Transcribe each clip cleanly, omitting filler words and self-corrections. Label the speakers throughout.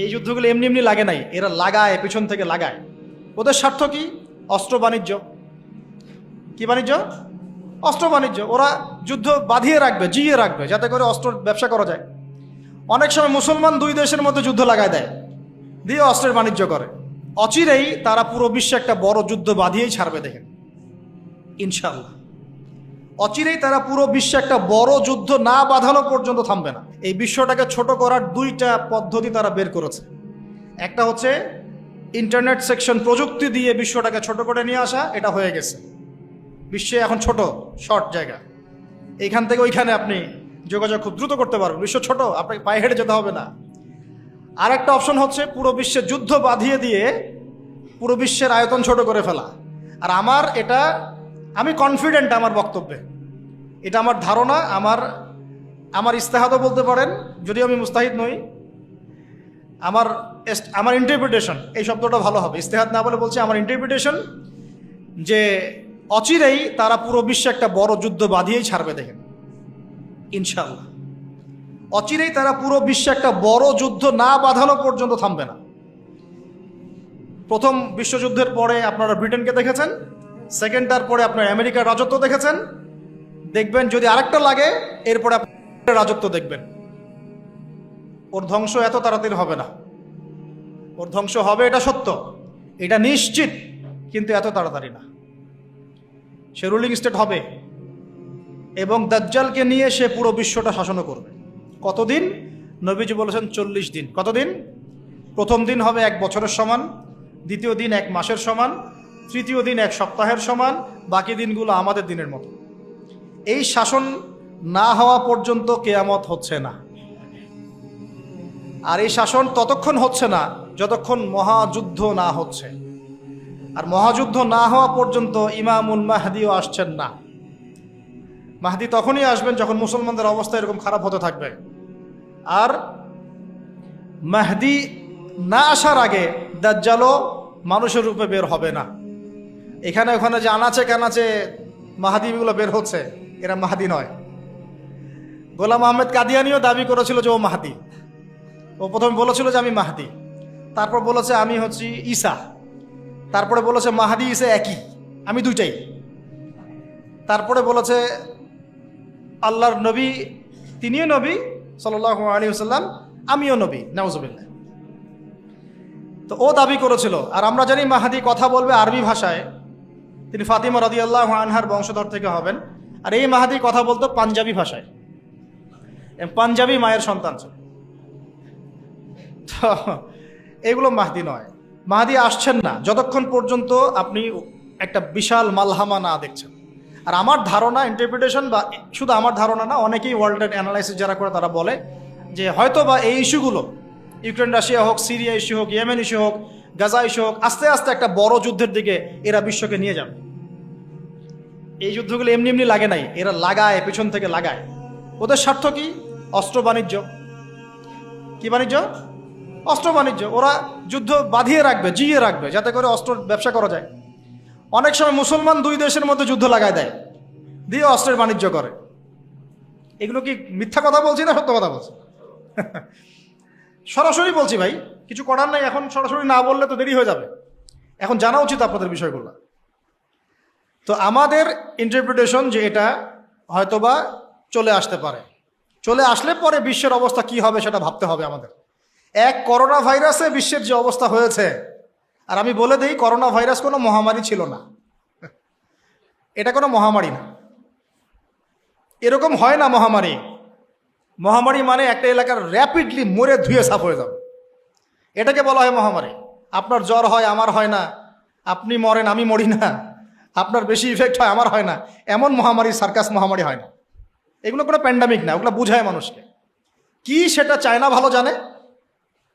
Speaker 1: এই যুদ্ধগুলো এমনি এমনি লাগে নাই, এরা লাগায়, পেছন থেকে লাগায়। ওদের স্বার্থ কি? অস্ত্র বাণিজ্য। কি বাণিজ্য? অস্ত্র বাণিজ্য। ওরা যুদ্ধ বাঁধিয়ে রাখবে, জিয়ে রাখবে, যাতে করে অস্ত্র ব্যবসা করা যায়। অনেক সময় মুসলমান দুই দেশের মধ্যে যুদ্ধ লাগায় দেয়, দিয়ে অস্ত্রের বাণিজ্য করে। অচিরেই তারা পুরো বিশ্বে একটা বড় যুদ্ধ বাঁধিয়েই ছাড়বে, দেখেন ইনশাল্লাহ। অচিরেই তারা পুরো বিশ্বে একটা বড় যুদ্ধ না বাঁধানো পর্যন্ত থামবে না। এই বিশ্বটাকে ছোট করার দুইটা পদ্ধতি তারা বের করেছে। একটা হচ্ছে ইন্টারনেট সেকশন, প্রযুক্তি দিয়ে বিশ্বটাকে ছোট করে নিয়ে আসা। এটা হয়ে গেছে, বিশ্বে এখন ছোট, শর্ট জায়গা, এইখান থেকে ওইখানে আপনি যোগাযোগ খুব দ্রুত করতে পারবেন। বিশ্ব ছোট, আপনাকে পায়ে হেঁটে যেতে হবে না। আর একটা অপশন হচ্ছে পুরো বিশ্বে যুদ্ধ বাঁধিয়ে দিয়ে পুরো বিশ্বের আয়তন ছোট করে ফেলা। আর আমি কনফিডেন্ট আমার বক্তব্যে, এটা আমার ধারণা, আমার ইস্তেহাদও বলতে পারেন, যদিও আমি মুস্তাহিদ নই। আমার ইন্টারপ্রিটেশন, এই শব্দটা ভালো হবে, ইস্তেহাদ না বলে বলছি আমার ইন্টারপ্রিটেশন, যে অচিরেই তারা পুরো বিশ্বে একটা বড় যুদ্ধ বাঁধিয়েই ছাড়বে, দেখেন ইনশাল্লাহ। অচিরেই তারা পুরো বিশ্বে একটা বড় যুদ্ধ না বাঁধানো পর্যন্ত থামবে না। প্রথম বিশ্বযুদ্ধের পরে আপনারা ব্রিটেনকে দেখেছেন, সেকেন্ডটার পরে আপনার আমেরিকার রাজত্ব দেখেছেন, দেখবেন যদি আরেকটা লাগে এরপরে আপনার রাজত্ব দেখবেন। ওর ধ্বংস এত তাড়াতাড়ি হবে না, ওর ধ্বংস হবে, এটা সত্য, এটা নিশ্চিত, কিন্তু এত তাড়াতাড়ি না। সে রুলিং স্টেট হবে এবং দাজ্জালকে নিয়ে সে পুরো বিশ্বটা শাসনও করবে। কতদিন? নবীজি বলেছেন 40 দিন। কতদিন? প্রথম দিন হবে 1 বছরের সমান, দ্বিতীয় দিন 1 মাসের সমান, তৃতীয় দিন 1 সপ্তাহের সমান, বাকি দিনগুলো আমাদের দিনের মতো। এই শাসন না হওয়া পর্যন্ত কিয়ামত হচ্ছে না। আর এই শাসন ততক্ষণ হচ্ছে না যতক্ষণ মহাযুদ্ধ না হচ্ছে। আর মহাযুদ্ধ না হওয়া পর্যন্ত ইমামুল মাহদিও আসছেন না। মাহদি তখনই আসবেন যখন মুসলমানদের অবস্থা এরকম খারাপ হতে থাকবে। আর মাহদি না আসার আগে দাজ্জালও মানুষের রূপে বের হবে না। এখানে ওখানে যে আনাচে কানাচে মাহাদিগুলো বের হচ্ছে, এরা মাহাদি নয়। গোলাম আহমেদ কাদিয়ানিও দাবি করেছিল যে ও মাহাদি। ও প্রথমে বলেছিল যে আমি মাহাদি, তারপর বলেছে আমি হচ্ছি ঈসা, তারপরে বলেছে মাহাদি ঈসা একই, আমি দুইটাই। তারপরে বলেছে আল্লাহর নবী, তিনিও নবী সাল্লাল্লাহু আলাইহি ওয়াসাল্লাম, আমিও নবী, নাউজুবিল্লাহ। তো ও দাবি করেছিল। আর আমরা জানি মাহাদি কথা বলবে আরবি ভাষায়, তিনি ফাতিমা রাদিয়াল্লাহু আনহার বংশধর থেকে হবেন। আর এই মাহাদি কথা বলতো পাঞ্জাবি ভাষায়, পাঞ্জাবি মায়ের সন্তান ছিল। তো এগুলো মাহদি নয়। মাহদি আসছেন না যতক্ষণ পর্যন্ত আপনি একটা বিশাল মালহামা না দেখছেন। আর আমার ধারণা, ইন্টারপ্রিটেশন, বা শুধু আমার ধারণা না, অনেকেই ওয়ার্ল্ডের অ্যানালাইসিস যারা করে তারা বলে যে হয়তো বা এই ইস্যুগুলো, ইউক্রেন রাশিয়া হোক, সিরিয়া ইস্যু হোক, ইয়েমেন ইস্যু হোক, গাজা ইস্যু হোক, আস্তে আস্তে একটা বড় যুদ্ধের দিকে এরা বিশ্বকে নিয়ে যাবে। এই যুদ্ধগুলো এমনি এমনি লাগে নাই, এরা লাগায়, পেছন থেকে লাগায়। ওদের স্বার্থ কি? অস্ত্র বাণিজ্য। কি বাণিজ্য? অস্ত্র বাণিজ্য। ওরা যুদ্ধ বাঁধিয়ে রাখবে, জিয়ে রাখবে, যাতে করে অস্ত্র ব্যবসা করা যায়। অনেক সময় মুসলমান দুই দেশের মধ্যে যুদ্ধ লাগায় দেয়, দিয়ে অস্ত্রের বাণিজ্য করে। এগুলো কি মিথ্যা কথা বলছি না সত্য কথা বলছি? সরাসরি বলছি ভাই, কিছু করার নাই। এখন সরাসরি না বললে তো দেরি হয়ে যাবে, এখন জানা উচিত আপনাদের বিষয়গুলো। তো আমাদের ইন্টারপ্রিটেশন যে এটা হয়তোবা চলে আসতে পারে, চলে আসলে পরে বিশ্বের অবস্থা কি হবে সেটা ভাবতে হবে আমাদের। করোনা ভাইরাসে বিশ্বের যে অবস্থা হয়েছে, আর আমি বলে দিই, করোনা ভাইরাস কোনো মহামারী ছিল না, এটা কোনো মহামারী না, এরকম হয় না মহামারী। মহামারী মানে একটা এলাকার র্যাপিডলি মরে ধুয়ে সাফ হয়ে যাবে, এটাকে বলা হয় মহামারী। আপনার জ্বর হয়, আমার হয় না, আপনি মরেন, আমি মরি না, আপনার বেশি ইফেক্ট হয়, আমার হয় না, এমন মহামারী, সার্কাস মহামারী হয় না। এগুলো কোনো প্যান্ডামিক না, ওগুলো বুঝায় মানুষকে। কি সেটা চায়না ভালো জানে,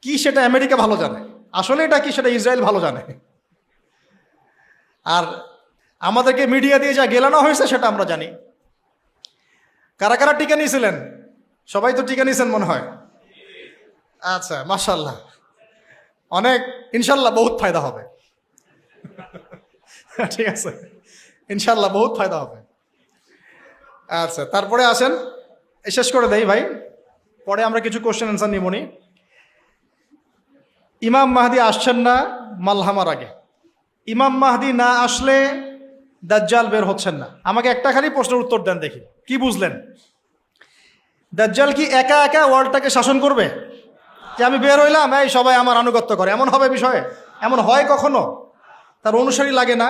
Speaker 1: কি সেটা আমেরিকা ভালো জানে, আসলে এটা কি সেটা ইসরায়েল ভালো জানে। আর আমাদেরকে মিডিয়া দিয়ে যা গেলানো হয়েছে সেটা আমরা জানি। কারা কারা টিকা নিয়েছিলেন? সবাই তো টিকা নিয়েছেন মনে হয়। আচ্ছা, মাশাআল্লাহ, অনেক, ইনশাল্লাহ বহুত ফায়দা হবে। ঠিক আছে, ইনশাল্লাহ বহুত ফায়দা হবে। আচ্ছা, তারপরে আসেন, শেষ করে দেই ভাই, পরে আমরা কিছু কোশ্চেন অ্যান্সার নিবনি। ইমাম মাহদি আসছেন না মালহামার আগে। ইমাম মাহদি না আসলে দাজ্জাল বের হচ্ছেন না। আমাকে একটা খালি প্রশ্নের উত্তর দেন দেখি, কি বুঝলেন? দাজ্জাল কি একা একা ওয়ার্ল্ডটাকে শাসন করবে? যে আমি বের হইলাম, এই সবাই আমার আনুগত্য করে, এমন হবে বিষয়ে? এমন হয় কখনো? তার অনুসারী লাগে না?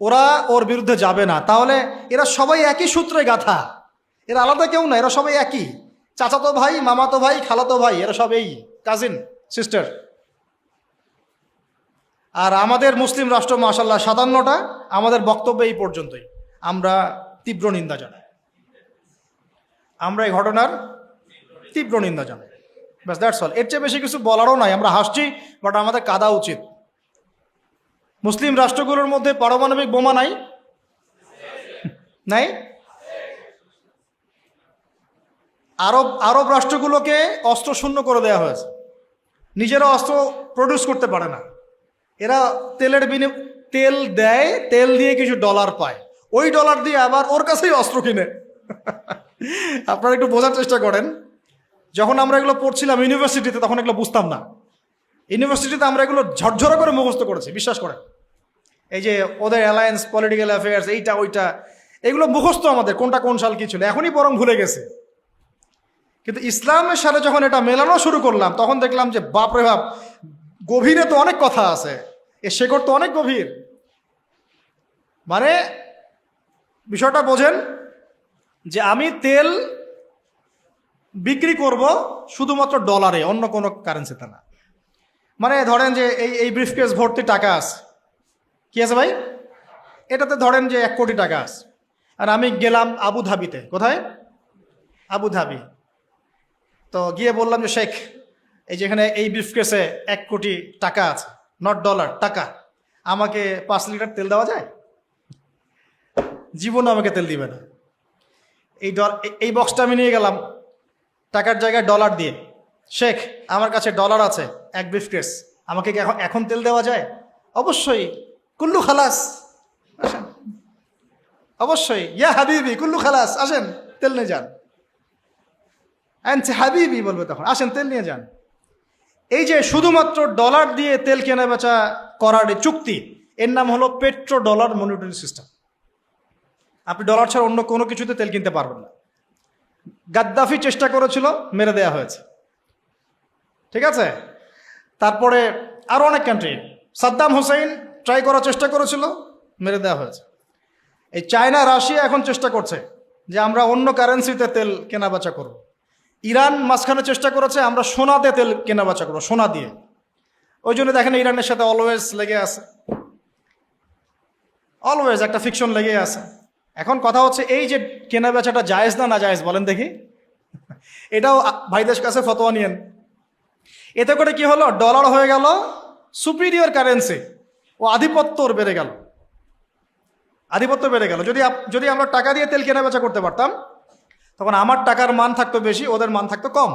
Speaker 1: ওরা ওর বিরুদ্ধে যাবে না। তাহলে এরা সবাই একই সূত্রে গাথা, এরা আলাদা কেউ না, এরা সবাই একই। চাচাতো ভাই, মামাতো ভাই, খালাতো ভাই, এরা সব এই কাজিন সিস্টার। আর আমাদের মুসলিম রাষ্ট্র মাশাআল্লাহ 57টা, আমাদের বক্তব্য এই পর্যন্তই। আমরা তীব্র নিন্দা জানাই, আমরা এই ঘটনার তীব্র নিন্দা জানাই। ব্যাস, দ্যাটস অল। এর চেয়ে বেশি কিছু বলারও নাই। আমরা হাসছি, বাট আমাদের কাঁদা উচিত। মুসলিম রাষ্ট্রগুলোর মধ্যে পারমাণবিক বোমা নাই? নাই? আরব রাষ্ট্রগুলোকে অস্ত্র শূন্য করে দেওয়া হয়েছে, নিজেরা অস্ত্র প্রডিউস করতে পারে না। এরা তেল দেয়, তেল দিয়ে কিছু ডলার পায়, ওই ডলার দিয়ে আবার ওর কাছেই অস্ত্র কিনে। আপনারা একটু বোঝার চেষ্টা করেন। যখন আমরা এগুলো পড়ছিলাম ইউনিভার্সিটিতে, তখন এগুলো বুঝতাম না। ইউনিভার্সিটিতে আমরা এগুলো ঝরঝরা করে মুখস্থ করেছি, বিশ্বাস করেন। এই যে ওদের অ্যালায়েন্স, পলিটিক্যাল অ্যাফেয়ার্স, এইটা ওইটা, এগুলো মুখস্থ আমাদের, কোনটা কোন সাল কি ছিল, এখনই বরং ভুলে গেছে। কিন্তু ইসলামের সাথে যখন এটা মেলানো শুরু করলাম, তখন দেখলাম যে বাপরে বাপ, গভীরে তো অনেক কথা আছে, এর শেকড় তো অনেক গভীর। মানে বিষয়টা বোঝেন যে আমি তেল বিক্রি করব শুধুমাত্র ডলারে, অন্য কোনো কারেন্সিতে না। মানে ধরেন যে এই ব্রিফকেস ভর্তি টাকা আছে, কি আছে ভাই? এটাতে ধরেন যে 1 কোটি টাকা আছে, আর আমি গেলাম আবুধাবিতে। কোথায়? আবুধাবি। তো গিয়ে বললাম যে শেখ, এই যেখানে এই ব্রিফকেসে 1 কোটি টাকা আছে, নট ডলার, টাকা, আমাকে 5 লিটার তেল দেওয়া যায়? জীবনে আমাকে তেল দিবে না। এই বক্সটা আমি নিয়ে গেলাম টাকার জায়গায় ডলার দিয়ে, শেখ আমার কাছে ডলার আছে 1 ব্রিফকেস, আমাকে কি এখন তেল দেওয়া যায়? অবশ্যই। কুল্লু খালাস, আসেন। অবশ্যই, ইয়া হাবিবি কুল্লু খালাস, আসেন তেল নিয়ে যান। হাবিবি বলবে তখন, আসেন তেল নিয়ে যান। এই যে শুধুমাত্র ডলার দিয়ে তেল কেনা বেচা করার চুক্তি, এর নাম হলো পেট্রো ডলার মনিটরি সিস্টেম। আপনি ডলার ছাড়া অন্য কোনো কিছুতে তেল কিনতে পারবেন না। গাদ্দাফি চেষ্টা করেছিল, মেরে দেয়া হয়েছে, ঠিক আছে? তারপরে আরো অনেক কান্ট্রি, সাদ্দাম হোসেন ট্রাই করার চেষ্টা করেছিল, মেরে দেওয়া হয়েছে। এই চায়না, রাশিয়া এখন চেষ্টা করছে যে আমরা অন্য কারেন্সিতে তেল কেনা বেচা করব। ইরান মাঝখানে চেষ্টা করেছে আমরা সোনাতে তেল কেনা বেচা করবো, সোনা দিয়ে। ওই জন্য দেখেন ইরানের সাথে অলওয়েজ লেগে আছে, অলওয়েজ একটা ফিকশন লেগে আছে। এখন কথা হচ্ছে এই যে কেনা বেচাটা জায়েজ না জায়েজ বলেন দেখি? এটাও ভাইদের কাছে ফতোয়া নিয়েন। এতে করে কি হলো? ডলার হয়ে গেল সুপিরিয়র কারেন্সি, ও আধিপত্য বেড়ে গেল, আধিপত্য বেড়ে গেল। যদি আমরা টাকা দিয়ে তেল কেনা বেচা করতে পারতাম, তখন আমার টাকার মান থাকতো বেশি, ওদের মান থাকতো কম।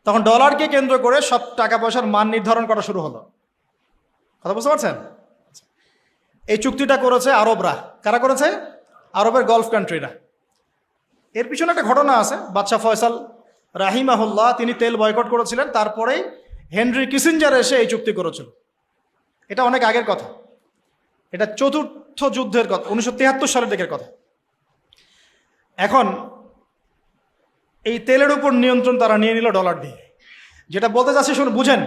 Speaker 1: তখন ডলারকে কেন্দ্র করে সব টাকা পয়সার মান নির্ধারণ করা শুরু হলো। কথা বুঝতে পারছেন? এই চুক্তিটা করেছে আরবরা। কারা করেছে? আরবের গলফ কান্ট্রিরা। এর পিছনে একটা ঘটনা আছে। বাদশাহ ফয়সাল রাহিমাহুল্লাহ তিনি তেল বয়কট করেছিলেন, তারপরেই হেনরি কিসিঞ্জার এসে এই চুক্তি করেছিল। এটা অনেক আগের কথা, এটা চতুর্থ যুদ্ধের কথা, 1973 সালের দিকের কথা। এখন এই তেলের উপর নিয়ন্ত্রণ তারা নিয়ে নিল ডলার দিয়ে। যেটা বলতে চাচ্ছি শুনুন, বুঝেন।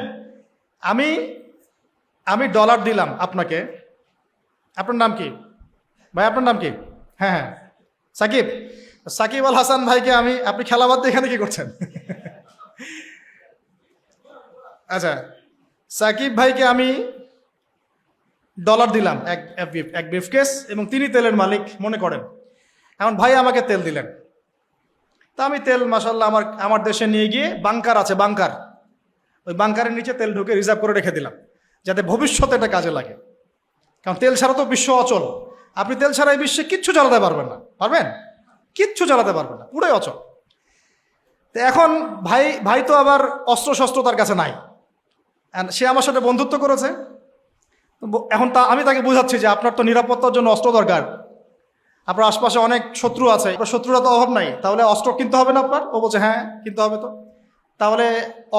Speaker 1: আমি ডলার দিলাম আপনাকে। আপনার নাম কি ভাই? আপনার নাম কি? হ্যাঁ হ্যাঁ, সাকিব। সাকিব আল হাসান ভাইকে আপনি খেলা বাদ দিয়ে এখানে কি করছেন? আচ্ছা, সাকিব ভাইকে আমি ডলার দিলাম এক ব্রিফকেস, এবং তিনি তেলের মালিক মনে করেন। এখন ভাই আমাকে তেল দিলেন, তা আমি তেল মাশাআল্লাহ আমার দেশে নিয়ে গিয়ে বাংকার আছে, বাংকার, ওই বাংকারের নিচে তেল ঢুকে রিজার্ভ করে রেখে দিলাম, যাতে ভবিষ্যতে এটা কাজে লাগে। কারণ তেল ছাড়া তো বিশ্ব অচল। আপনি তেল ছাড়া এই বিশ্বে কিচ্ছু চালাতে পারবেন না। পারবেন? কিচ্ছু চালাতে পারবেন না, পুরোই অচল। তো এখন ভাই তো আবার অস্ত্র শস্ত্র তার কাছে নাই, সে আমার সাথে বন্ধুত্ব করেছে। এখন আমি তাকে বুঝাচ্ছি যে আপনার তো নিরাপত্তার জন্য অস্ত্র দরকার, আপনার আশপাশে অনেক শত্রু আছে, আপনার শত্রুরা তো অভাব নাই, তাহলে অস্ত্র কিনতে হবে না আপনার? ও বলছে হ্যাঁ কিনতে হবে। তো তাহলে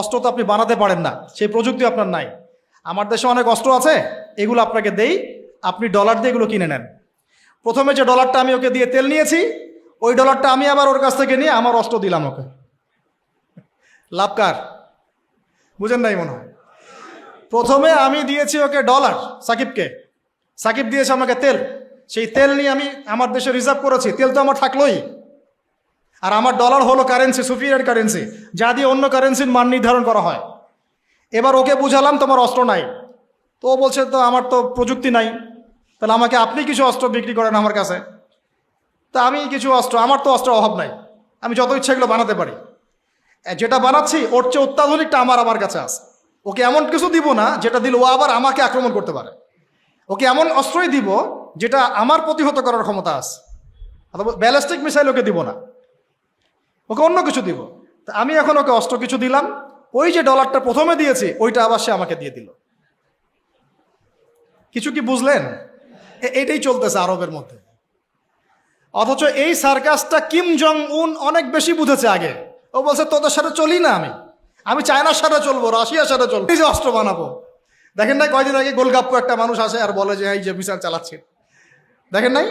Speaker 1: অস্ত্র তো আপনি বানাতে পারেন না, সেই প্রযুক্তি আপনার নাই। আমার দেশে অনেক অস্ত্র আছে, এগুলো আপনাকে দেই, আপনি ডলার দিয়ে এগুলো কিনে নেন। প্রথমে যে ডলারটা আমি ওকে দিয়ে তেল নিয়েছি, ওই ডলারটা আমি আবার ওর কাছ থেকে নিয়ে আমার অস্ত্র দিলাম ওকে। লাভ কার? বুঝেন নাই মনে হয়। প্রথমে আমি দিয়েছি ওকে ডলার, সাকিবকে, সাকিব দিয়েছে আমাকে তেল, সেই তেল নিয়ে আমি আমার দেশে রিজার্ভ করেছি, তেল তো আমার থাকলোই। আর আমার ডলার হলো কারেন্সি, সুপিরিয়র কারেন্সি, যা দিয়ে অন্য কারেন্সির মান নির্ধারণ করা হয়। এবার ওকে বুঝালাম তোমার অস্ত্র নাই, তো ও বলছে তো আমার তো প্রযুক্তি নাই, তাহলে আমাকে আপনি কিছু অস্ত্র বিক্রি করেন আমার কাছে। তা আমি কিছু অস্ত্র, আমার তো অস্ত্রের অভাব নাই, আমি যত ইচ্ছা এগুলো বানাতে পারি, যেটা বানাচ্ছি ওর চেয়ে অত্যাধুনিকটা আমার কাছে আছে। ওকে এমন কিছু দিব না যেটা দিল ও আবার আমাকে আক্রমণ করতে পারে, ওকে এমন অস্ত্রই দিব যেটা আমার প্রতিহত করার ক্ষমতা আছে। অথবা ব্যালিস্টিক মিসাইল ওকে দিব না, ওকে অন্য কিছু দিব। তা আমি এখন ওকে অস্ত্র কিছু দিলাম, ওই যে ডলারটা প্রথমে দিয়েছি ওইটা আবার সে আমাকে দিয়ে দিল। কিছু কি বুঝলেন? এইটাই চলতেছে আরবের মধ্যে। অথচ এই সার্কাসটা কিম জং উন অনেক বেশি বুঝেছে আগে। ও বলছে তোদের সাথে চলি না, আমি চায়নার সাথে চলবো, রাশিয়ার সাথে চলবো, এই যে অস্ত্র বানাবো। দেখেন নাই কয়দিন আগে গোলগাপ্পু একটা মানুষ আসে আর বলে যে এই যে মিসাইল চালাচ্ছে, দেখেন নাই?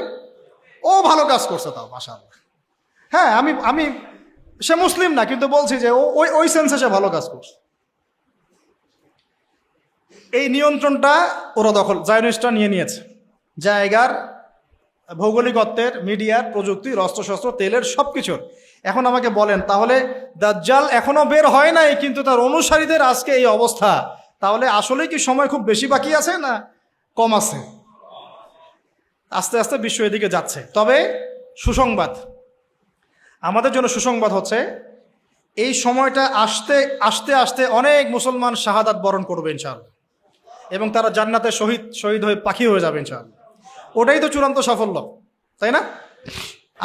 Speaker 1: ও ভালো কাজ করছে তাও, মাশাআল্লাহ। হ্যাঁ, আমি সে মুসলিম না, কিন্তু বলছি যে ওই সেন্সে সে ভালো কাজ করছে। এই নিয়ন্ত্রণটা ওরা দখল, জায়নিস্টরা নিয়ে নিয়েছে, জায়গার, ভৌগোলিকত্বের, মিডিয়ার, প্রযুক্তির, অস্ত্রশস্ত্র, তেলের, সব কিছুর। এখন আমাকে বলেন, তাহলে দাজ্জাল এখনো বের হয় নাই কিন্তু তার অনুসারীদের আজকে এই অবস্থা, তাহলে আসলে কি সময় খুব বেশি বাকি আছে না কম আছে? আস্তে আস্তে বিশ্ব এদিকে যাচ্ছে। তবে সুসংবাদ, আমাদের জন্য সুসংবাদ হচ্ছে এই সময়টা আস্তে আস্তে আস্তে অনেক মুসলমান শাহাদাত বরণ করবে ইনশাআল্লাহ, এবং তারা জান্নাতে শহীদ হয়ে পাখি হয়ে যাবে ইনশাআল্লাহ। ওটাই তো চূড়ান্ত সাফল্য, তাই না?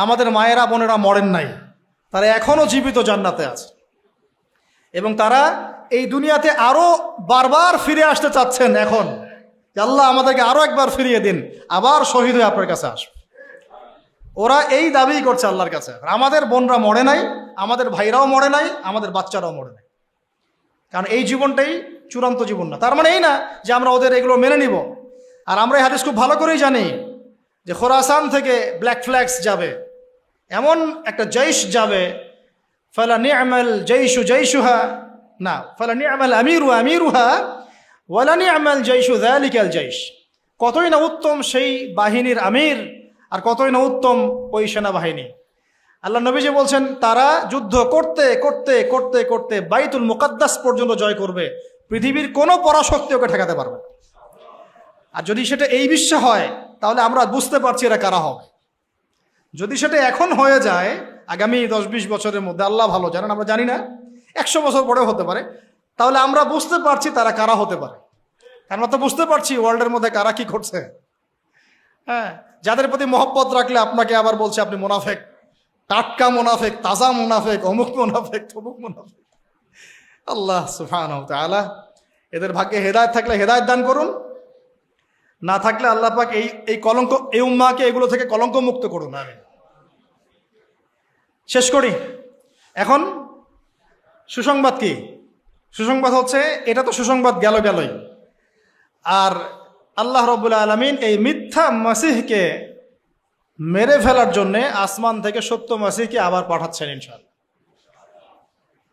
Speaker 1: আমাদের মায়েরা বোনেরা মরেন নাই, তারা এখনো জীবিত জান্নাতে আছে, এবং তারা এই দুনিয়াতে আরো বারবার ফিরে আসতে চাচ্ছেন এখন, আল্লাহ আমাদেরকে আরো একবার ফিরিয়ে দিন, আবার শহীদ হয়ে আপনার কাছে আসবে। ওরা এই দাবি করছে আল্লাহর কাছে। আমাদের বোনরা মরে নাই, আমাদের ভাইরাও মরে নাই, আমাদের বাচ্চারাও মরে নাই, কারণ এই জীবনটাই চূড়ান্ত জীবন না। তার মানে এই না যে আমরা ওদের এগুলো মেনে নিব। আর আমরা এই হাদিস খুব ভালো করেই জানি যে খোরাসান থেকে ব্ল্যাক ফ্ল্যাগস যাবে, এমন একটা জৈশ যাবে, ফালা নি'মাল জৈশু জৈশুহা, না ফালা নি'মাল আমিরু আমিরুহা ওয়ালা নি'মাল জৈশু যালিকাল জৈশ। কতই না উত্তম সেই বাহিনীর আমির, আর কতই না উত্তম ওই সেনাবাহিনী। আল্লাহ নবীজি বলছেন তারা যুদ্ধ করতে করতে করতে করতে বাইতুল মুকাদ্দাস পর্যন্ত জয় করবে, পৃথিবীর কোনো পরাশক্তি ওকে ঠেকাতে পারবে না। আর যদি সেটা এই বিশ্বে হয় তাহলে আমরা বুঝতে পারছি এরা কারা হবে। যদি সেটা এখন হয়ে যায় আগামী 10-20 বছরের মধ্যে, আল্লাহ ভালো জানেন, আমরা জানি না, 100 বছর পরেও হতে পারে, তাহলে আমরা বুঝতে পারছি তারা কারা হতে পারে। আমরা তো বুঝতে পারছি ওয়ার্ল্ডের মধ্যে কারা কি করছে। হ্যাঁ, যাদের প্রতি মহব্বত রাখলে আপনাকে আবার বলছে আপনি মুনাফেক, টাটকা মুনাফেক, তাজা মুনাফেক, অমুক মুনাফেক, তমুক মুনাফেক। আল্লাহ সুবহানাহু ওয়া তাআলা এদের ভাগ্যে হেদায়েত থাকলে হেদায়েত দান করুন, না থাকলে আল্লাহ পাক এই কলঙ্ক, এই উম্মাহকে এগুলো থেকে কলঙ্ক মুক্ত করুন। আমিন। শেষ করি। এখন সুসংবাদ কি? সুসংবাদ হচ্ছে, এটা তো সুসংবাদ গেলই, আর আল্লাহ রাব্বুল আলামিন এই মিথ্যা মাসিহকে মেরে ফেলার জন্যে আসমান থেকে সত্য মাসিহকে আবার পাঠাচ্ছেন ইনশাআল্লাহ।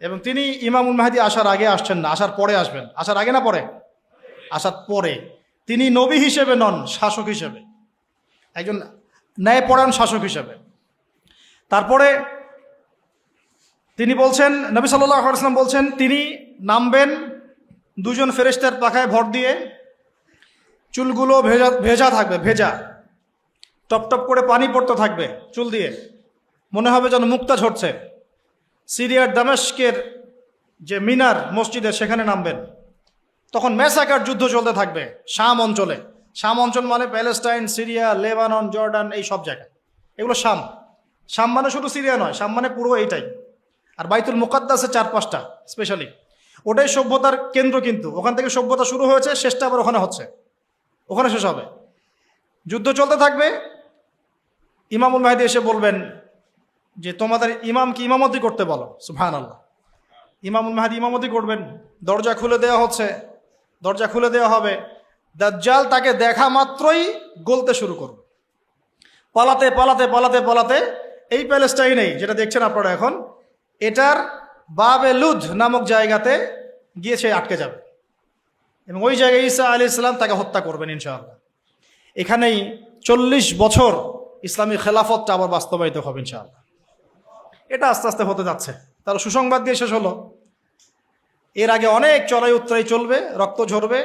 Speaker 1: এবং তিনি ইমামুল মাহদী আসার আগে আসছেন না, আসার পরে আসবেন। আসার আগে না পরে? আসার পরে। তিনি নবী হিসেবে নন, শাসক হিসেবে, একজন ন্যায়পরায়ণ শাসক হিসেবে। তারপরে তিনি বলছেন, নবী সাল্লাল্লাহু আলাইহি ওয়াসাল্লাম বলছেন, তিনি নামবেন 2 ফেরেশতার পাখায় ভর দিয়ে, চুলগুলো ভেজা থাকবে, ভেজা, টপ টপ করে পানি পড়তে থাকবে চুল দিয়ে, মনে হবে যেন মুক্তা ঝরছে। সিরিয়ার দামেস্কের যে মিনার মসজিদে, সেখানে নামবেন। তখন ম্যাসাকার যুদ্ধ চলতে থাকবে শাম অঞ্চলে। শাম অঞ্চল মানে প্যালেস্টাইন, সিরিয়া, লেবানন, জর্ডান, এই সব জায়গায়, এগুলো শাম। শাম মানে শুধু সিরিয়া নয়, শাম মানে পুরো এইটাই। আর বাইতুল মুকাদ্দাসে 4-5টা স্পেশালি, ওটাই সভ্যতার কেন্দ্র, কিন্তু ওখান থেকে সভ্যতা শুরু হয়েছে, শেষটা আবার ওখানে হচ্ছে, ওখানে শেষ হবে। যুদ্ধ চলতে থাকবে। ইমামুল মাহদী এসে বলবেন যে তোমাদের ইমাম কি ইমামতি করতে বলো, সুবহানাল্লাহ। ইমামুল মাহদী ইমামতি করবেন, দরজা খুলে দেওয়া হচ্ছে, দরজা খুলে দেওয়া হবে, দাজ্জাল তাকে দেখা মাত্রই গলতে শুরু করবে, পালাতে পালাতে পালাতে পালাতে এই প্যালেস্টাইনেই যেটা দেখছেন আপনারা এখন, এটার বাবে লুদ নামক জায়গাতে গিয়ে সে আটকে যাবে এবং ওই জায়গায় ঈসা আলাইহিস সালাম তাকে হত্যা করবেন ইনশাআল্লাহ। এখানেই 40 বছর ইসলামী খেলাফতটা আবার বাস্তবায়িত হবে ইনশাআল্লাহ। এটা আস্তে আস্তে হতে যাচ্ছে। তার সুসংবাদ দিয়ে শেষ হলো, এর আগে অনেক চড়াই উত্তরাই চলবে, রক্ত ঝরবে,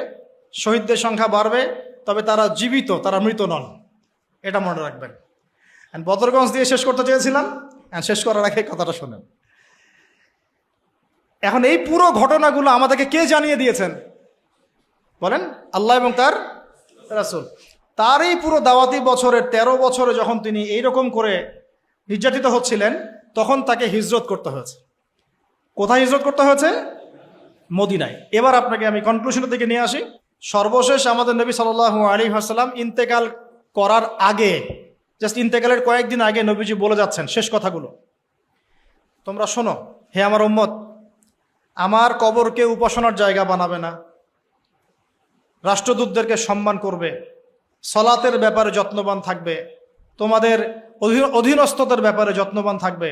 Speaker 1: শহীদদের সংখ্যা বাড়বে, তবে তারা জীবিত, তারা মৃত নন, এটা মনে রাখবেন। বদরগঞ্জ দিয়ে শেষ করতে চেয়েছিলাম, শেষ করার আগে কথাটা শোনেন। এখন এই পুরো ঘটনাগুলো আমাদেরকে কে জানিয়ে দিয়েছেন বলেন? আল্লাহ এবং তার রাসূল। তার এই পুরো দাওয়াতি বছরের 13 বছরে যখন তিনি এইরকম করে নির্যাতিত হচ্ছিলেন, তখন তাকে হিজরত করতে হয়েছে। কোথায় হিজরত করতে হয়েছে? মদিনায়। এবার আপনাকে আমি কনক্লুশনের দিকে নিয়ে আসি। সর্বশেষ আমাদের নবী সাল্লাল্লাহু আলাইহি ওয়াসাল্লাম ইন্তেকাল করার আগে, জাস্ট ইন্তেকালের কয়েকদিন আগে নবীজি বলে যাচ্ছেন শেষ কথাগুলো, তোমরা শোনো হে আমার উম্মত, আমার কবরকে উপাসনার জায়গা বানাবে না, রাষ্ট্রদূতদেরকে সম্মান করবে, সলাতের ব্যাপারে যত্নবান থাকবে, তোমাদের অধীনস্থদের ব্যাপারে যত্নবান থাকবে,